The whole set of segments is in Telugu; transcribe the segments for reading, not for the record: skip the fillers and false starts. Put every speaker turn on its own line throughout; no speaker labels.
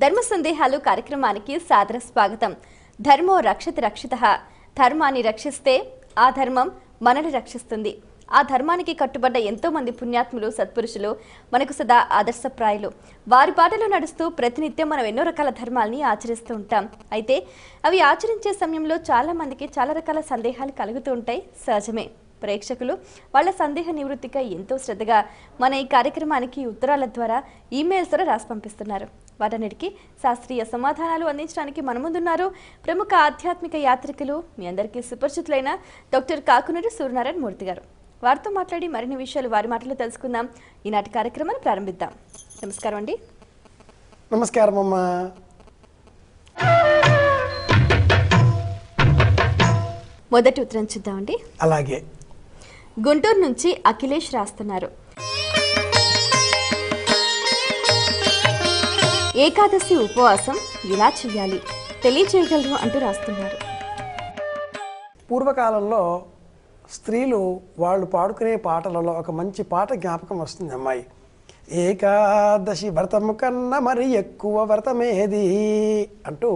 ధర్మ సందేహాలు కార్యక్రమానికి సాదర స్వాగతం. ధర్మో రక్షతి రక్షితః. ధర్మాన్ని రక్షిస్తే ఆ ధర్మం మనల్ని రక్షిస్తుంది. ఆ ధర్మానికి కట్టుబడ్డ ఎంతో మంది పుణ్యాత్ములు సత్పురుషులు మనకు సదా ఆదర్శప్రాయులు. వారి బాటలో నడుస్తూ ప్రతినిత్యం మనం ఎన్నో రకాల ధర్మాల్ని ఆచరిస్తూ ఉంటాం. అయితే అవి ఆచరించే సమయంలో చాలా మందికి చాలా రకాల సందేహాలు కలుగుతూ ఉంటాయి, సహజమే. ప్రేక్షకులు వాళ్ళ సందేహ నివృత్తిగా ఎంతో శ్రద్ధగా మన ఈ కార్యక్రమానికి ఉత్తరాల ద్వారా, ఈమెయిల్స్ ద్వారా రాసి పంపిస్తున్నారు. వాటన్నిటికీ శాస్త్రీయ సమాధానాలు అందించడానికి మన ముందున్నారు ప్రముఖ ఆధ్యాత్మిక యాత్రికులు, మీ అందరికీ సుపరిచితులైన డాక్టర్ కాకునూరి సూర్యనారాయణ మూర్తి గారు. వారితో మాట్లాడి మరిన్ని విషయాలు వారి మాటల్లో తెలుసుకుందాం. ఈనాటి కార్యక్రమాన్ని ప్రారంభిద్దాం. నమస్కారం అండి.
నమస్కారం అమ్మా.
మొదటి ఉత్తరం చూద్దామండి.
అలాగే
గుంటూరు నుంచి అఖిలేష్ రాస్తున్నారు. ఏకాదశి ఉపవాసం ఎలా చేయాలి తెలియజేయగలరు అంటూ రాస్తున్నారు.
పూర్వకాలంలో స్త్రీలు వాళ్ళు పాడుకునే పాటలలో ఒక మంచి పాట జ్ఞాపకం వస్తుంది అమ్మాయి. ఏకాదశి వ్రతము కన్నా మరి ఎక్కువ వ్రతమేది అంటూ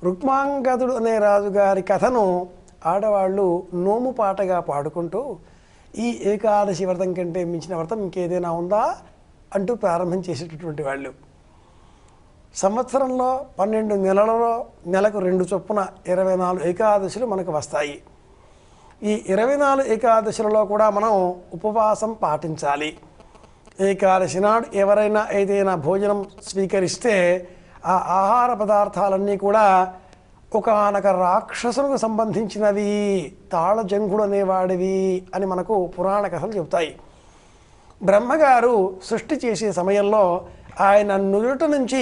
రుక్మాంగదుడు అనే రాజుగారి కథను ఆడవాళ్ళు నోము పాటగా పాడుకుంటూ ఈ ఏకాదశి వ్రతం కంటే మించిన వ్రతం ఇంకేదైనా ఉందా అంటూ ప్రారంభం చేసేటటువంటి వాళ్ళు. సంవత్సరంలో 12 నెలలలో నెలకు 2 చొప్పున 24 ఏకాదశులు మనకు వస్తాయి. ఈ 24 ఏకాదశులలో కూడా మనం ఉపవాసం పాటించాలి. ఏకాదశి నాడు ఎవరైనా ఏదైనా భోజనం స్వీకరిస్తే ఆ ఆహార పదార్థాలన్నీ కూడా ఒకనొక రాక్షసులకు సంబంధించినవి, తాళజంగుడు అనేవాడివి అని మనకు పురాణ కథలు చెబుతాయి. బ్రహ్మగారు సృష్టి చేసే సమయంలో ఆయన నుదుట నుంచి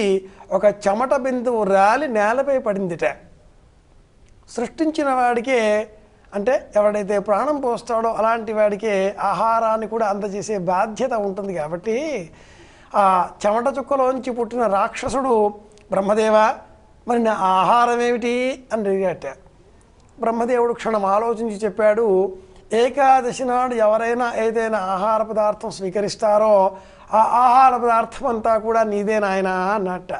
ఒక చెమట బిందువు రాలి నేలపై పడిందిట. సృష్టించిన వాడికే, అంటే ఎవడైతే ప్రాణం పోస్తాడో అలాంటి వాడికే ఆహారాన్ని కూడా అందజేసే బాధ్యత ఉంటుంది. కాబట్టి ఆ చెమట చుక్కలోంచి పుట్టిన రాక్షసుడు బ్రహ్మదేవ మరి నా ఆహారం ఏమిటి అని అడిగాట. బ్రహ్మదేవుడు క్షణం ఆలోచించి చెప్పాడు, ఏకాదశి నాడు ఎవరైనా ఏదైనా ఆహార పదార్థం స్వీకరిస్తారో ఆ ఆహార పదార్థం అంతా కూడా నీదే నాయనా అన్నట్ట.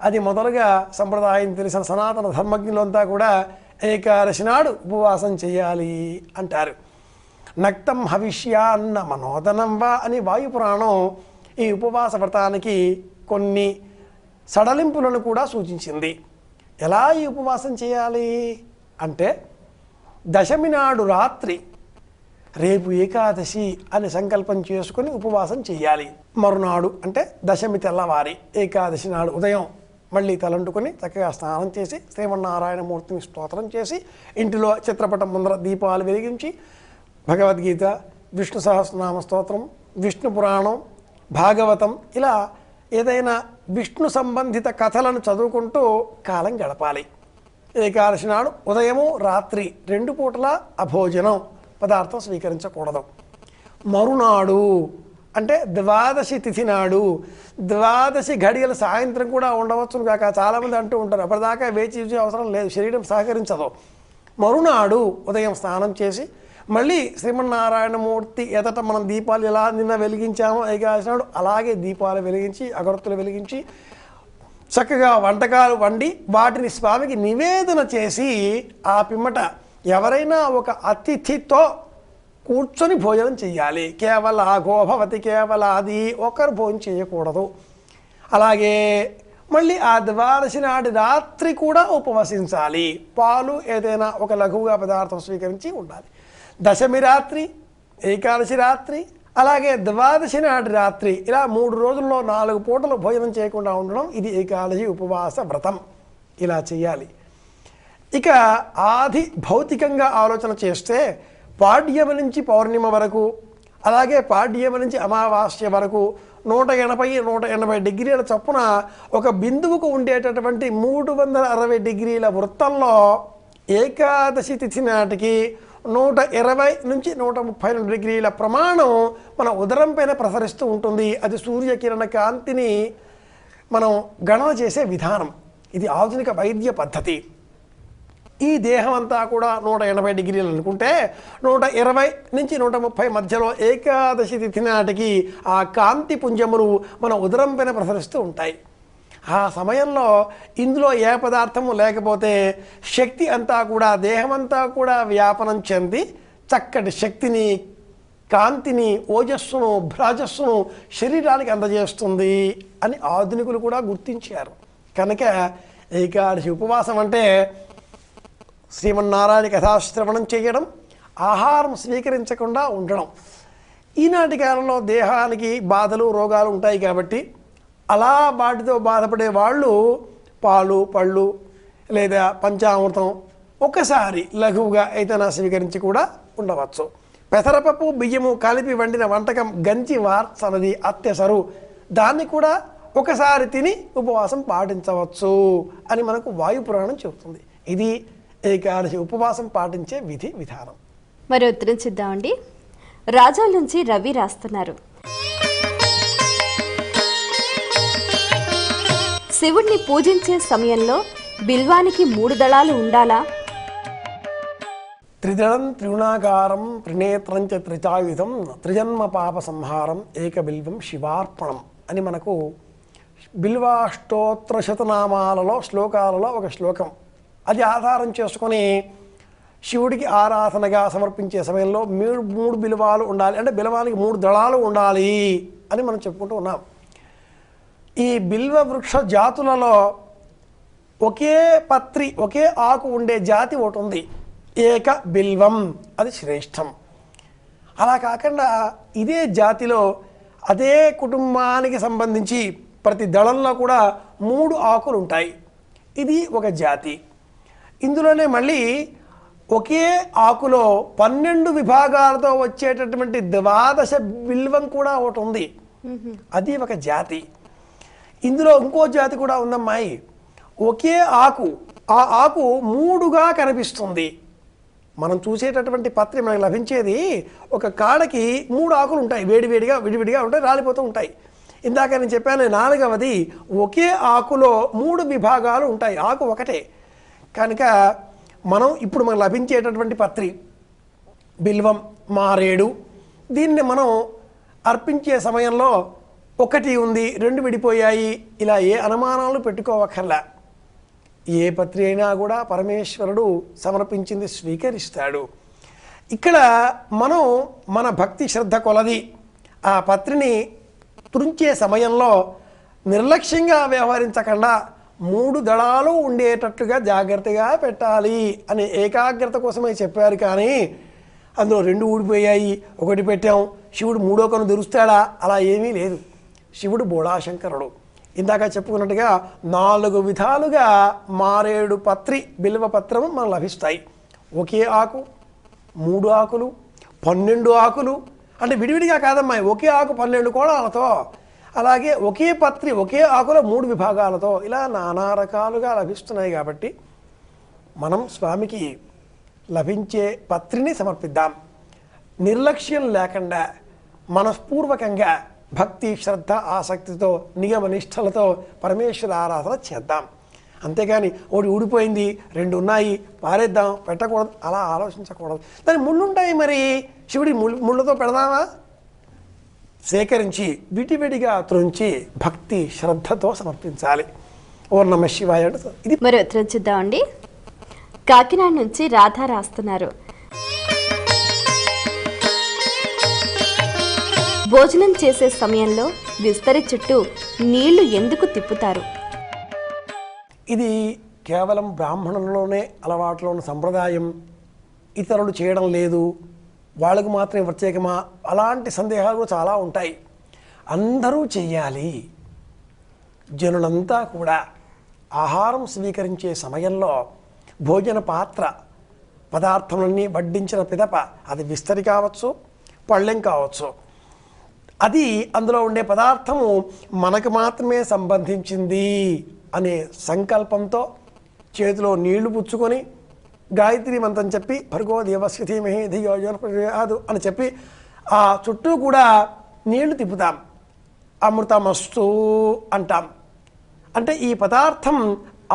అది మొదలుగా సంప్రదాయం తెలిసిన సనాతన ధర్మజ్ఞులంతా కూడా ఏకాదశి నాడు ఉపవాసం చేయాలి అంటారు. నక్తం హవిష్యాన్న మనోదనం వా అని వాయుపురాణం ఈ ఉపవాస వ్రతానికి కొన్ని సడలింపులను కూడా సూచించింది. ఎలా ఈ ఉపవాసం చేయాలి అంటే, దశమి నాడు రాత్రి రేపు ఏకాదశి అని సంకల్పం చేసుకుని ఉపవాసం చేయాలి. మరునాడు అంటే దశమి తెల్లవారి ఏకాదశి నాడు ఉదయం మళ్ళీ తలంటుకొని చక్కగా స్నానం చేసి శ్రీమన్నారాయణమూర్తిని స్తోత్రం చేసి ఇంటిలో చిత్రపటం ముందర దీపాలు వెలిగించి భగవద్గీత, విష్ణు సహస్రనామ స్తోత్రం, విష్ణు పురాణం, భాగవతం ఇలా ఏదైనా విష్ణు సంబంధిత కథలను చదువుకుంటూ కాలం గడపాలి. ఏకాదశి నాడు ఉదయము రాత్రి 2 పూటల అభోజనం, పదార్థం స్వీకరించకూడదు. మరునాడు అంటే ద్వాదశి తిథి నాడు, ద్వాదశి ఘడియల సాయంత్రం కూడా ఉండవచ్చును కాక చాలామంది అంటూ ఉంటారు, అప్పటిదాకా వేచి చూసే అవసరం లేదు, శరీరం సహకరించదు. మరునాడు ఉదయం స్నానం చేసి మళ్ళీ శ్రీమన్నారాయణమూర్తి ఎదట మనం దీపాలు ఎలా నిన్న వెలిగించామో ఏకాదశి నాడు అలాగే దీపాలు వెలిగించి అగరత్తులు వెలిగించి చక్కగా వంటకాలు వండి వాటిని స్వామికి నివేదన చేసి ఆ పిమ్మట ఎవరైనా ఒక అతిథితో కూర్చొని భోజనం చేయాలి. కేవల గోభవతి కేవల అది ఒకరు భోజనం చేయకూడదు. అలాగే మళ్ళీ ఆ ద్వాదశి నాటి రాత్రి కూడా ఉపవసించాలి. పాలు ఏదైనా ఒక లఘువుగా పదార్థం స్వీకరించి ఉండాలి. దశమి రాత్రి, ఏకాదశి రాత్రి, అలాగే ద్వాదశి నాటి రాత్రి ఇలా 3 రోజుల్లో 4 పూటలు భోజనం చేయకుండా ఉండడం ఇది ఏకాదశి ఉపవాస వ్రతం. ఇలా చేయాలి. ఇక ఆది భౌతికంగా ఆలోచన చేస్తే పాడ్యమి నుంచి పౌర్ణిమ వరకు, అలాగే పాడ్యమి నుంచి అమావాస్య వరకు 180-180 డిగ్రీల చొప్పున ఒక బిందువుకు ఉండేటటువంటి 360 డిగ్రీల వృత్తంలో ఏకాదశి తిథి నాటికి 120 నుంచి 132 డిగ్రీల ప్రమాణం మన ఉదరం పైన ప్రసరిస్తూ ఉంటుంది. అది సూర్యకిరణ కాంతిని మనం గణన చేసే విధానం. ఇది ఆధునిక వైద్య పద్ధతి. ఈ దేహం అంతా కూడా 180 డిగ్రీలు అనుకుంటే 120 నుంచి 130 మధ్యలో ఏకాదశి తిథి నాటికి ఆ కాంతి పుంజములు మన ఉదరం పైన ప్రసరిస్తూ ఉంటాయి. ఆ సమయంలో ఇందులో ఏ పదార్థము లేకపోతే శక్తి అంతా కూడా దేహమంతా కూడా వ్యాపనం చెంది చక్కటి శక్తిని, కాంతిని, ఓజస్సును, భ్రాజస్సును శరీరానికి అందజేస్తుంది అని ఆధునికులు కూడా గుర్తించారు. కనుక ఏకాదశి ఉపవాసం అంటే శ్రీమన్నారాయణ కథాశ్రవణం చేయడం, ఆహారం స్వీకరించకుండా ఉండడం. ఈనాటి కాలంలో దేహానికి బాధలు, రోగాలు ఉంటాయి కాబట్టి అలా వాటితో బాధపడే వాళ్ళు పాలు, పళ్ళు లేదా పంచామృతం ఒకసారి లఘువుగా ఏదైనా స్వీకరించి కూడా ఉండవచ్చు. పెసరపప్పు, బియ్యము కలిపి వండిన వంటకం గంజి వార్చనది అత్యసరు, దాన్ని కూడా ఒకసారి తిని ఉపవాసం పాటించవచ్చు అని మనకు వాయుపురాణం చెబుతుంది. ఇది ఏకాదశి ఉపవాసం పాటించే విధి విధానం.
మరి ఉత్తరం చూద్దామండి. రాజోల్ నుంచి రవి రాస్తున్నారు. శివుణ్ణి పూజించే సమయంలో బిల్వానికి 3 దళాలు ఉండాలా?
త్రిదళం త్రిగుణాకారం త్రినేత్రం చ త్రిచాయుధం త్రిజన్మ పాప సంహారం ఏకబిల్వం శివార్పణం అని మనకు బిల్వాష్టోత్తర శతనామాలలో శ్లోకాలలో ఒక శ్లోకం. అది ఆధారం చేసుకొని శివుడికి ఆరాధనగా సమర్పించే సమయంలో 3 బిల్వాలు ఉండాలి, అంటే బిల్వానికి 3 దళాలు ఉండాలి అని మనం చెప్పుకుంటూ ఉన్నాం. ఈ బిల్వ వృక్ష జాతులలో ఒకే పత్రి, ఒకే ఆకు ఉండే జాతి ఒకటి ఉంది, ఏక బిల్వం, అది శ్రేష్టం. అలా కాకుండా ఇదే జాతిలో అదే కుటుంబానికి సంబంధించి ప్రతి దళంలో కూడా 3 ఆకులు ఉంటాయి. ఇది ఒక జాతి. ఇందులోనే మళ్ళీ ఒకే ఆకులో 12 విభాగాలతో వచ్చేటటువంటి 12 బిల్వం కూడా ఒకటి ఉంది, అది ఒక జాతి. ఇందులో ఇంకో జాతి కూడా ఉందమ్మాయి. ఒకే ఆకు, ఆ ఆకు 3గా కనిపిస్తుంది. మనం చూసేటటువంటి పత్రి మనకు లభించేది ఒక కాడకి 3 ఆకులు ఉంటాయి, వేడివేడిగా విడివిడిగా ఉంటాయి, రాలిపోతూ ఉంటాయి. ఇందాక నేను చెప్పాను 4వది ఒకే ఆకులో 3 విభాగాలు ఉంటాయి, ఆకు ఒకటే. కనుక ఇప్పుడు మనకు లభించేటటువంటి పత్రి బిల్వం, మారేడు, దీన్ని మనం అర్పించే సమయంలో 1 ఉంది, 2 విడిపోయాయి, ఇలా ఏ అనుమానాలు పెట్టుకోవక్కర్లా. ఏ పత్రి అయినా కూడా పరమేశ్వరుడు సమర్పించింది స్వీకరిస్తాడు. ఇక్కడ మనం మన భక్తి శ్రద్ధ కొలది ఆ పత్రిని తుంచే సమయంలో నిర్లక్ష్యంగా వ్యవహరించకుండా 3 దళాలు ఉండేటట్లుగా జాగ్రత్తగా పెట్టాలి అనే ఏకాగ్రత కోసమే చెప్పారు. కానీ అందులో 2 ఊడిపోయాయి, 1 పెట్టాం, శివుడు 3వ కన్ను తెరుస్తాడా? అలా ఏమీ లేదు. శివుడు బోళాశంకరుడు. ఇందాక చెప్పుకున్నట్టుగా 4 విధాలుగా మారేడు పత్రి, బిల్వ పత్రము మనకు లభిస్తాయి. ఒకే ఆకు, 3 ఆకులు, 12 ఆకులు, అంటే విడివిడిగా కాదమ్మా, ఒకే ఆకు 12 కోణాలతో, అలాగే ఒకే పత్రి, ఒకే ఆకులో 3 విభాగాలతో, ఇలా నానా రకాలుగా లభిస్తున్నాయి. కాబట్టి మనం స్వామికి లభించే పత్రిని సమర్పిద్దాం. నిర్లక్ష్యం లేకుండా మనస్పూర్వకంగా భక్తి శ్రద్ధ ఆసక్తితో నియమ నిష్టలతో పరమేశ్వర ఆరాధన చేద్దాం. అంతేగాని ఒకటి ఊడిపోయింది, 2 ఉన్నాయి, పారేద్దాం, పెట్టకూడదు, అలా ఆలోచించకూడదు. దాని ముళ్ళుంటాయి, మరి శివుడి ముళ్ళతో పెడదామా? సేకరించి విడివిడిగా త్రుంచి భక్తి శ్రద్ధతో సమర్పించాలి. ఓం నమః శివాయ. ఇది
మరి ఉత్తరం చూద్దామండి. కాకినాడ నుంచి రాధా రాస్తున్నారు. భోజనం చేసే సమయంలో విస్తరి చుట్టూ నీళ్లు ఎందుకు తిప్పుతారు?
ఇది కేవలం బ్రాహ్మణుల్లోనే అలవాట్లో ఉన్న సంప్రదాయం, ఇతరులు చేయడం లేదు, వాళ్ళకు మాత్రమే ప్రత్యేకమా? అలాంటి సందేహాలు కూడా చాలా ఉంటాయి. అందరూ చెయ్యాలి. జనులంతా కూడా ఆహారం స్వీకరించే సమయంలో భోజన పాత్ర పదార్థములన్నీ వడ్డించిన పిదప, అది విస్తరి కావచ్చు, పళ్ళెం కావచ్చు, అది అందులో ఉండే పదార్థము మనకు మాత్రమే సంబంధించింది అనే సంకల్పంతో చేతిలో నీళ్లు పుచ్చుకొని గాయత్రి మంత్రం చెప్పి భర్గో దేవస్య ధీమహి ధియో యో నః ప్రచోదయాత్ అని చెప్పి ఆ చుట్టూ కూడా నీళ్లు తిప్పుతాం. అమృతమస్తు అంటాం. అంటే ఈ పదార్థం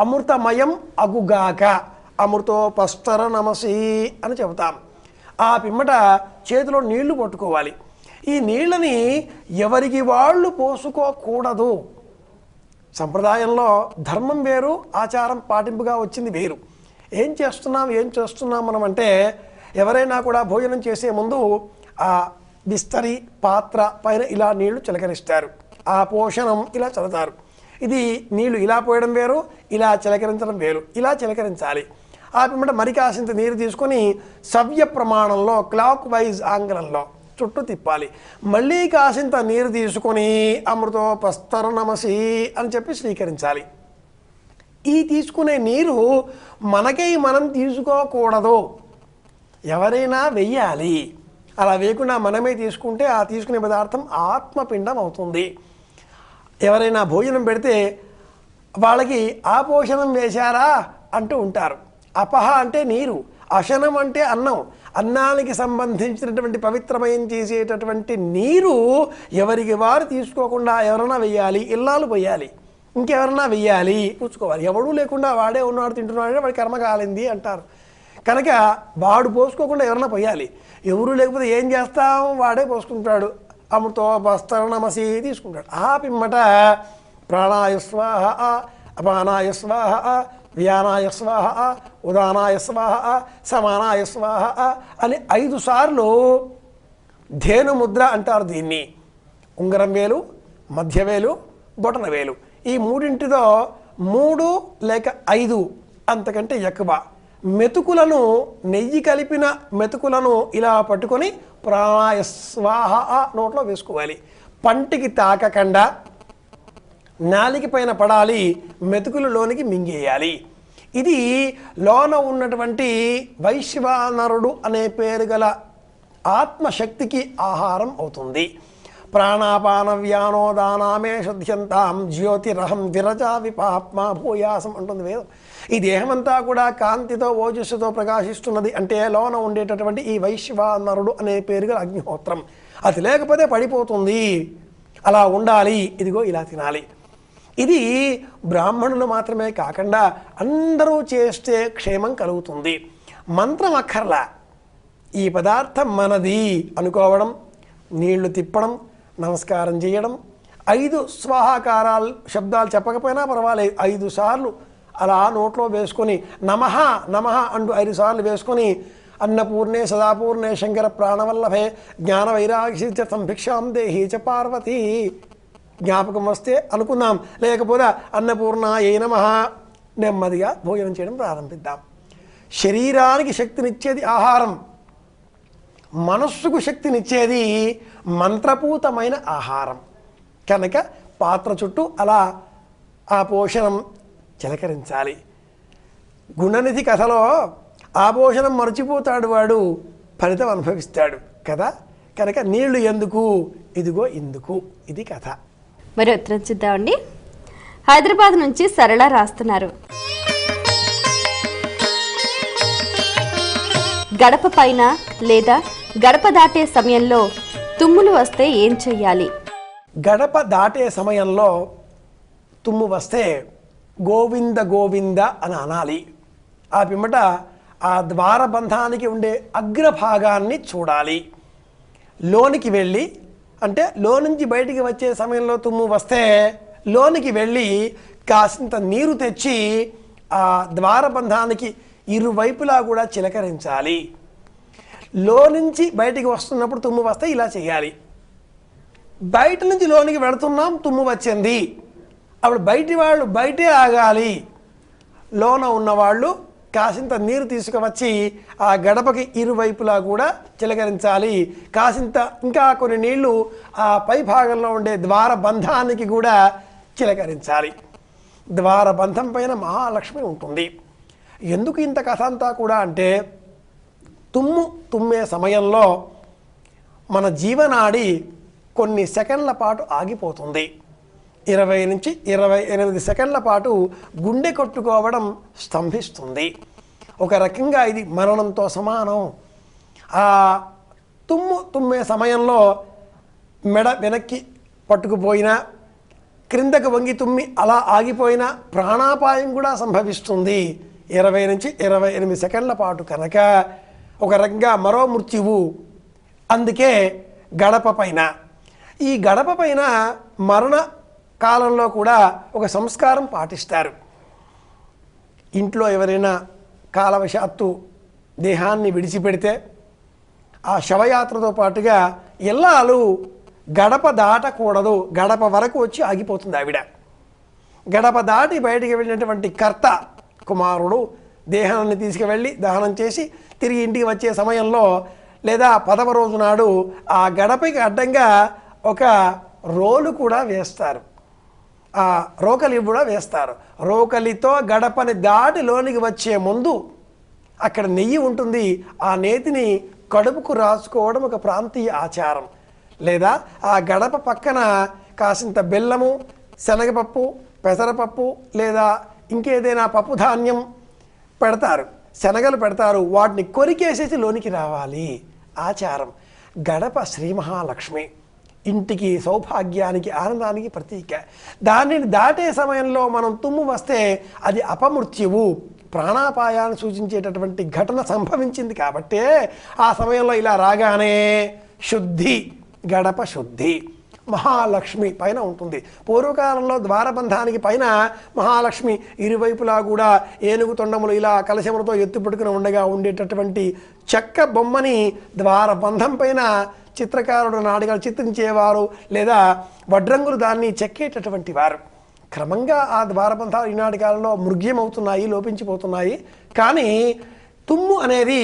అమృతమయం అగుగాక, అమృతోపస్తర నమసి అని చెబుతాం. ఆ పిమ్మట చేతిలో నీళ్లు పట్టుకోవాలి. ఈ నీళ్ళని ఎవరికి వాళ్ళు పోసుకోకూడదు. సంప్రదాయంలో ధర్మం వేరు, ఆచారం పాటింపుగా వచ్చింది వేరు. ఏం చేస్తున్నాం మనం అంటే, ఎవరైనా కూడా భోజనం చేసే ముందు ఆ బిస్తరి పాత్ర పైన ఇలా నీళ్లు చిలకరిస్తారు, ఆ పోషణం ఇలా చల్లుతారు. ఇది నీళ్లు ఇలా పోయడం వేరు, ఇలా చిలకరించడం వేరు. ఇలా చిలకరించాలి. ఆ పిమ్మట మరి కాసింత నీరు తీసుకొని సవ్య ప్రమాణంలో క్లాక్ వైజ్ ఆంగ్లంలో చుట్టూ తిప్పాలి. మళ్ళీ కాసింత నీరు తీసుకొని అమృతోపస్తరణమసి అని చెప్పి స్వీకరించాలి. ఈ తీసుకునే నీరు మనకై మనం తీసుకోకూడదు, ఎవరైనా వెయ్యాలి. అలా వేయకుండా మనమే తీసుకుంటే ఆ తీసుకునే పదార్థం ఆత్మపిండం అవుతుంది. ఎవరైనా భోజనం పెడితే వాళ్ళకి ఆపోషణం వేశారా అంటూ ఉంటారు. అపహ అంటే నీరు, అశనం అంటే అన్నం. అన్నానికి సంబంధించినటువంటి పవిత్రమయం చేసేటటువంటి నీరు ఎవరికి వారు తీసుకోకుండా ఎవరైనా వెయ్యాలి, ఇల్లాలు పోయాలి, ఇంకెవరన్నా వెయ్యాలి, పుచ్చుకోవాలి. ఎవడూ లేకుండా వాడే ఉన్నాడు తింటున్నాడు వాడి కర్మ కాలింది అంటారు. కనుక వాడు పోసుకోకుండా ఎవరన్నా పోయాలి. ఎవరు లేకపోతే ఏం చేస్తాం, వాడే పోసుకుంటాడు. అమృతోపస్తరణమసి తీసుకుంటాడు. ఆ పిమ్మట ప్రాణాయ స్వాహ, అపానాయ స్వాహ, వ్యానాయ స్వాహ, ఉదానాయ స్వాహ, సమానాయ స్వాహ అని 5 సార్లు ధేను ముద్ర అంటారు దీన్ని. ఉంగరం వేలు, మధ్యవేలు, బొటన వేలు, ఈ మూడింటితో 3 లేక 5 అంతకంటే ఎక్కువ మెతుకులను, నెయ్యి కలిపిన మెతుకులను ఇలా పట్టుకొని ప్రాణాయ స్వాహ నోట్లో వేసుకోవాలి. పంటికి తాకకుండా నాలిక పైన పడాలి, మెతుకులు లోనికి మింగేయాలి. ఇది లోన ఉన్నటువంటి వైశ్వానరుడు అనే పేరు గల ఆత్మశక్తికి ఆహారం అవుతుంది. ప్రాణాపాన వ్యానోదానామే శుద్ధ్యంతాం జ్యోతిరహం విరజా విపాప్మా భూయాసం అంటుంది వేదం. ఈ దేహమంతా కూడా కాంతితో ఓజస్సుతో ప్రకాశిస్తున్నది అంటే లోన ఉండేటటువంటి ఈ వైశ్వానరుడు అనే పేరు గల అగ్నిహోత్రం. అది లేకపోతే పడిపోతుంది. అలా ఉండాలి. ఇదిగో ఇలా తినాలి. ఇది బ్రాహ్మణులు మాత్రమే కాకుండా అందరూ చేస్తే క్షేమం కలుగుతుంది. మంత్రం అక్కర్లా, ఈ పదార్థం మనది అనుకోవడం, నీళ్లు తిప్పడం, నమస్కారం చేయడం, 5 స్వాహాకారాలు శబ్దాలు చెప్పకపోయినా పర్వాలేదు, 5 సార్లు అలా నోట్లో వేసుకొని నమః నమః అంటూ 5 సార్లు వేసుకొని అన్నపూర్ణే సదాపూర్ణే శంకర ప్రాణవల్లభే జ్ఞాన వైరాగ్యం భిక్షాం దేహి చ పార్వతీ జ్ఞాపకం వస్తే అనుకుందాం, లేకపోతే అన్నపూర్ణాయై నమః నెమ్మదిగా భోజనం చేయడం ప్రారంభిద్దాం. శరీరానికి శక్తినిచ్చేది ఆహారం, మనస్సుకు శక్తినిచ్చేది మంత్రపూతమైన ఆహారం. కనుక పాత్ర చుట్టూ అలా ఆ పోషణం చిలకరించాలి. గుణనిధి కథలో ఆ పోషణం మర్చిపోతాడు వాడు, ఫలితం అనుభవిస్తాడు కదా. కనుక నీళ్లు ఎందుకు, ఇదిగో ఇందుకు. ఇది కథ.
మరి ఉత్తరం చూద్దామండి. హైదరాబాద్ నుంచి సరళ రాస్తున్నారు. గడప పైన లేదా గడప దాటే సమయంలో తుమ్ములు వస్తే ఏం చెయ్యాలి?
గడప దాటే సమయంలో తుమ్ము వస్తే గోవింద గోవింద అని అనాలి. ఆ పిమ్మట ఆ ద్వారబంధానికి ఉండే అగ్రభాగాన్ని చూడాలి. లోనికి వెళ్ళి, అంటే లోనుంచి బయటికి వచ్చే సమయంలో తుమ్ము వస్తే లోనికి వెళ్ళి కాసింత నీరు తెచ్చి ఆ ద్వారబంధానికి ఇరువైపులా కూడా చిలకరించాలి. లోనుంచి బయటికి వస్తున్నప్పుడు తుమ్ము వస్తే ఇలా చేయాలి. బయట నుంచి లోనికి వెళుతున్నాం, తుమ్ము వచ్చింది, అప్పుడు బయటి వాళ్ళు బయటే ఆగాలి. లోన ఉన్నవాళ్ళు కాసింత నీరు తీసుకువచ్చి ఆ గడపకి ఇరువైపులా కూడా చిలకరించాలి. కాసింత ఇంకా కొన్ని నీళ్లు ఆ పై భాగంలో ఉండే ద్వారబంధానికి కూడా చిలకరించాలి. ద్వారబంధం పైన మహాలక్ష్మి ఉంటుంది. ఎందుకు ఇంత కథ అంతా కూడా అంటే, తుమ్మే సమయంలో మన జీవనాడి కొన్ని సెకండ్ల పాటు ఆగిపోతుంది. 20 నుంచి 28 సెకండ్ల పాటు గుండె కొట్టుకోవడం స్తంభిస్తుంది. ఒక రకంగా ఇది మరణంతో సమానం. ఆ తుమ్మే సమయంలో మెడ వెనక్కి పట్టుకుపోయినా, క్రిందకు వంగి తుమ్మి అలా ఆగిపోయినా ప్రాణాపాయం కూడా సంభవిస్తుంది. 20 నుంచి 28 సెకండ్ల పాటు కనుక ఒక రకంగా మరో మృత్యువు. అందుకే గడప పైన, ఈ గడప పైన మరణ కాలంలో కూడా ఒక సంస్కారం పాటిస్తారు. ఇంట్లో ఎవరైనా కాలవశాత్తు దేహాన్ని విడిచిపెడితే ఆ శవయాత్రతో పాటుగా ఇల్లాలు గడప దాటకూడదు, గడప వరకు వచ్చి ఆగిపోతుంది ఆవిడ. గడప దాటి బయటికి వెళ్ళినటువంటి కర్త కుమారుడు దేహాన్ని తీసుకువెళ్ళి దహనం చేసి తిరిగి ఇంటికి వచ్చే సమయంలో లేదా 10వ రోజు నాడు ఆ గడపకి అడ్డంగా ఒక రోలు కూడా వేస్తారు, ఆ రోకలి కూడా వేస్తారు. రోకలితో గడపని దాటి లోనికి వచ్చే ముందు అక్కడ నెయ్యి ఉంటుంది, ఆ నేతిని కడుపుకు రాసుకోవడం ఒక ప్రాంతీయ ఆచారం. లేదా ఆ గడప పక్కన కాసింత బెల్లము, శనగపప్పు, పెసరపప్పు లేదా ఇంకేదైనా పప్పు ధాన్యం పెడతారు, శనగలు పెడతారు. వాటిని కొరికేసేసి లోనికి రావాలి ఆచారం. గడప శ్రీ మహాలక్ష్మి, ఇంటికి సౌభాగ్యానికి ఆనందానికి ప్రతీక. దానిని దాటే సమయంలో మనం తుమ్ము వస్తే అది అపమృత్యువు, ప్రాణాపాయాన్ని సూచించేటటువంటి ఘటన సంభవించింది. కాబట్టే ఆ సమయంలో ఇలా రాగానే శుద్ధి, గడప శుద్ధి మహాలక్ష్మి పైన ఉంటుంది. పూర్వకాలంలో ద్వారబంధానికి పైన మహాలక్ష్మి ఇరువైపులా కూడా ఏనుగు తొండములు ఇలా కలశములతో ఎత్తుపట్టుకుని ఉండగా ఉండేటటువంటి చెక్క బొమ్మని ద్వారబంధం పైన చిత్రకారుడు నాడిగా చిత్రించేవారు, లేదా వడ్రంగులు దాన్ని చెక్కేటటువంటి వారు. క్రమంగా ఆ ద్వారబంధాలు ఈనాటి కాలంలో మృగ్యమవుతున్నాయి, లోపించిపోతున్నాయి. కానీ తుమ్ము అనేది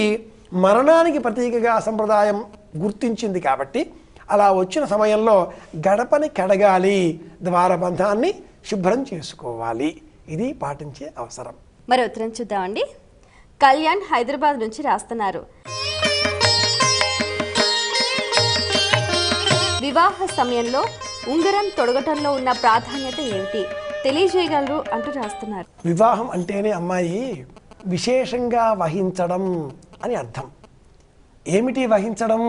మరణానికి ప్రతీకగా సంప్రదాయం గుర్తించింది. కాబట్టి అలా వచ్చిన సమయంలో గడపని కడగాలి, ద్వారబంధాన్ని శుభ్రం చేసుకోవాలి. ఇది పాటించే అవసరం.
మరి ఉత్తరం చూద్దామండి. కళ్యాణ్ హైదరాబాద్ నుంచి రాస్తున్నారు. వివాహ సమయంలో ఉంగరం తొడగటంలో ఉన్న ప్రాధాన్యత ఏమిటి తెలియజేయగలరు అంటూ రాస్తున్నారు.
వివాహం అంటేనే అమ్మాయి విశేషంగా వహించడం అని అర్థం. ఏమిటి వహించడం?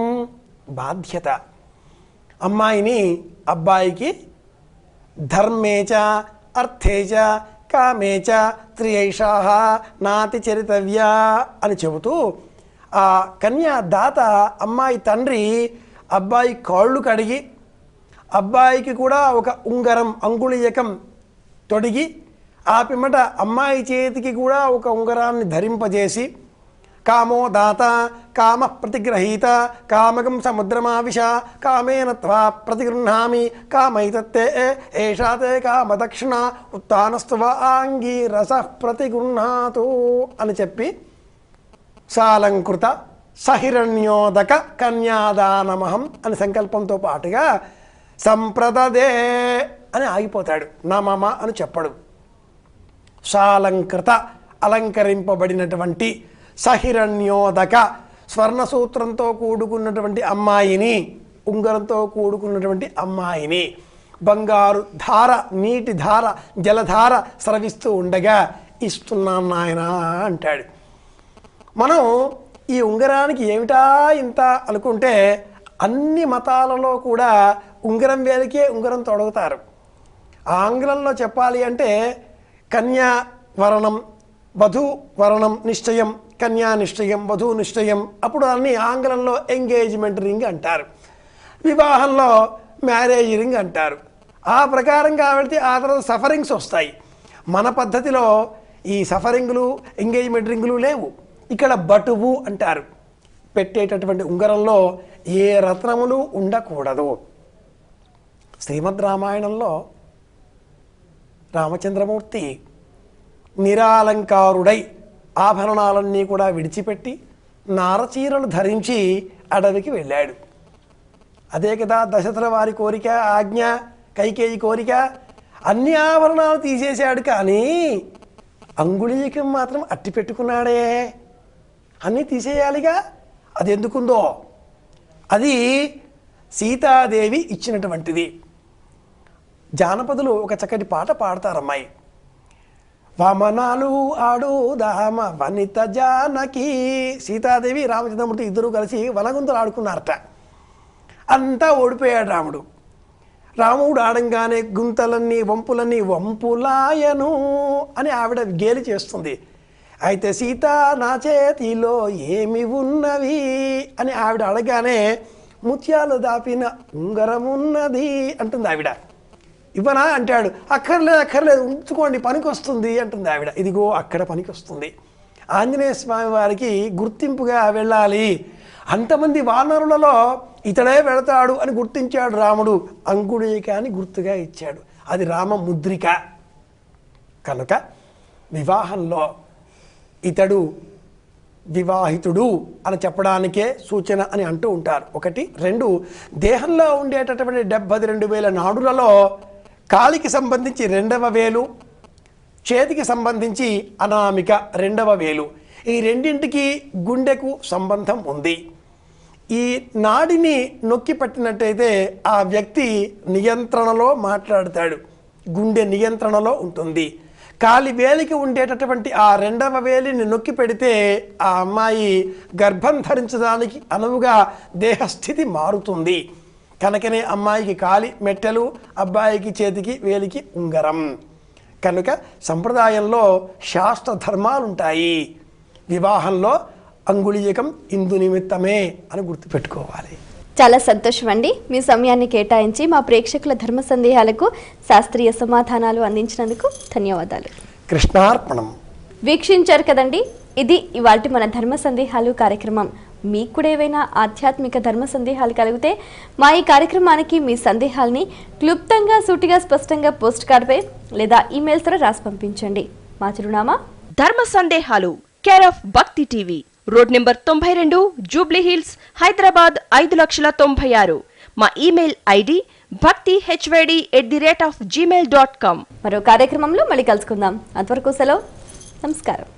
బాధ్యత. అమ్మాయిని అబ్బాయికి ధర్మేచ అర్థేచ కామేచ త్రియైషాః నాతి చరితవ్య అని చెబుతూ ఆ కన్యాదాత అమ్మాయి తండ్రి అబ్బాయి కాళ్ళు కడిగి అబ్బాయికి కూడా ఒక ఉంగరం అంగుళీయకం తొడిగి ఆ పిమ్మట అమ్మాయి చేతికి కూడా ఒక ఉంగరాన్ని ధరింపజేసి కామో దాత కామ ప్రతిగ్రహీత కామకం సముద్రమావిశ కామేన త్వా ప్రతిగృహ్ణామి కామైతత్తే ఏషాతే కామదక్షిణ ఉత్తానస్తువ ఆంగీ రస ప్రతిగృహ్ణాతు అని చెప్పి సాలంకృత సహిరణ్యోదక కన్యాదానమహం అని సంకల్పంతో పాటుగా సంప్రదదే అని ఆగిపోతాడు. నా మమ అని చెప్పడు. సాలంకృత అలంకరింపబడినటువంటి సహిరణ్యోదక స్వర్ణసూత్రంతో కూడుకున్నటువంటి అమ్మాయిని, ఉంగరంతో కూడుకున్నటువంటి అమ్మాయిని బంగారు ధార, నీటి ధార, జలధార స్రవిస్తూ ఉండగా ఇస్తున్నాను నాయనా అంటాడు. మనం ఈ ఉంగరానికి ఏమిటా ఇంత అనుకుంటే అన్ని మతాలలో కూడా ఉంగరం వేలికే ఉంగరం తొడుగుతారు. ఆంగ్లంలో చెప్పాలి అంటే కన్యావరణం, వధూవరణం నిశ్చయం, కన్యా నిశ్చయం, వధూ నిశ్చయం. అప్పుడు అన్ని ఆంగ్లంలో ఎంగేజ్మెంట్ రింగ్ అంటారు, వివాహంలో మ్యారేజ్ రింగ్ అంటారు. ఆ ప్రకారంగా వెళితే ఆ తర్వాత సఫరింగ్స్ వస్తాయి. మన పద్ధతిలో ఈ సఫరింగులు, ఎంగేజ్మెంట్ రింగులు లేవు. ఇక్కడ బటువు అంటారు. పెట్టేటటువంటి ఉంగరంలో ఏ రత్నములు ఉండకూడదు. శ్రీమద్ రామాయణంలో రామచంద్రమూర్తి నిరాలంకారుడై ఆభరణాలన్నీ కూడా విడిచిపెట్టి నారచీరలు ధరించి అడవికి వెళ్ళాడు. అదే కదా దశరథుల వారి కోరిక, ఆజ్ఞ, కైకేయి కోరిక. అన్ని ఆభరణాలు తీసేశాడు, కానీ అంగుళీకం మాత్రం అట్టి పెట్టుకున్నాడే. అన్నీ తీసేయాలిగా. అది ఎందుకుందో అది సీతాదేవి ఇచ్చినటువంటిది. జానపదులు ఒక చక్కటి పాట పాడతారమ్మాయి. వామనాలు ఆడుదామ వనిత జానకి. సీతాదేవి రామచంద్రమూర్తి ఇద్దరు కలిసి వనగుంతలు ఆడుకున్నారట. అంతా ఓడిపోయాడు రాముడు. రాముడు ఆడంగానే గుంతలన్నీ, వంపులన్నీ వంపులాయను అని ఆవిడ గేలి చేస్తుంది. అయితే సీత నా చేతిలో ఏమి ఉన్నవి అని ఆవిడ అడగానే ముత్యాలు దాపిన ఉంగరం ఉన్నది అంటుంది ఆవిడ. ఇవ్వనా అంటాడు. అక్కర్లేదు ఉంచుకోండి, పనికి వస్తుంది అంటుంది ఆవిడ. ఇదిగో అక్కడ పనికి వస్తుంది. ఆంజనేయ స్వామి వారికి గుర్తింపుగా వెళ్ళాలి. అంతమంది వానరులలో ఇతడే వెళతాడు అని గుర్తించాడు రాముడు. అంగుళీకాన్ని గుర్తుగా ఇచ్చాడు. అది రామ ముద్రిక. కనుక వివాహంలో ఇతడు వివాహితుడు అని చెప్పడానికే సూచన అని అంటూ ఉంటారు. 1, 2 దేహంలో ఉండేటటువంటి 72,000 నాడులలో కాలికి సంబంధించి 2వ వేలు, చేతికి సంబంధించి అనామిక 2వ వేలు, ఈ రెండింటికి గుండెకు సంబంధం ఉంది. ఈ నాడిని నొక్కి పట్టినట్టయితే ఆ వ్యక్తి నియంత్రణలో మాట్లాడతాడు, గుండె నియంత్రణలో ఉంటుంది. కాలి వేలికి ఉండేటటువంటి ఆ 2వ వేలిని నొక్కి పెడితే ఆ అమ్మాయి గర్భం ధరించడానికి అనువుగా దేహస్థితి మారుతుంది. కనుకనే అమ్మాయికి కాలి మెట్టెలు, అబ్బాయికి చేతికి వేలికి ఉంగరం. కనుక సంప్రదాయంలో శాస్త్ర ధర్మాలుంటాయి. వివాహంలో అంగుళీయకం ఇందు నిమిత్తమే అని గుర్తుపెట్టుకోవాలి.
చాలా సంతోషం అండి. మీ సమయాన్ని కేటాయించి మా ప్రేక్షకుల ధర్మ సందేహాలకు శాస్త్రీయ సమాధానాలు అందించినందుకు ధన్యవాదాలు.
కృష్ణార్పణం.
వీక్షించారు కదండి, ఇది ఇవాల్టి మన ధర్మ సందేహాలు కార్యక్రమం. మీకు కూడా ఏవైనా ఆధ్యాత్మిక ధర్మ సందేహాలు కలిగితే మా ఈ కార్యక్రమానికి మీ సందేహాల్ని క్లుప్తంగా, సూటిగా, స్పష్టంగా పోస్ట్ కార్డుపై లేదా ఈమెయిల్ ద్వారా రాసి పంపించండి. మా చిరునామా
ధర్మ సందేహాలు, కేర్ ఆఫ్ భక్తి TV, road number 92, Jubilee hills, Hyderabad 5,96,000. మా ఈమెయిల్ ఐడి bhaktihyd@gmail.com.
మరో కార్యక్రమంలో మళ్ళీ కలుసుకుందాం. అంతవరకు సెలవు. నమస్కారం.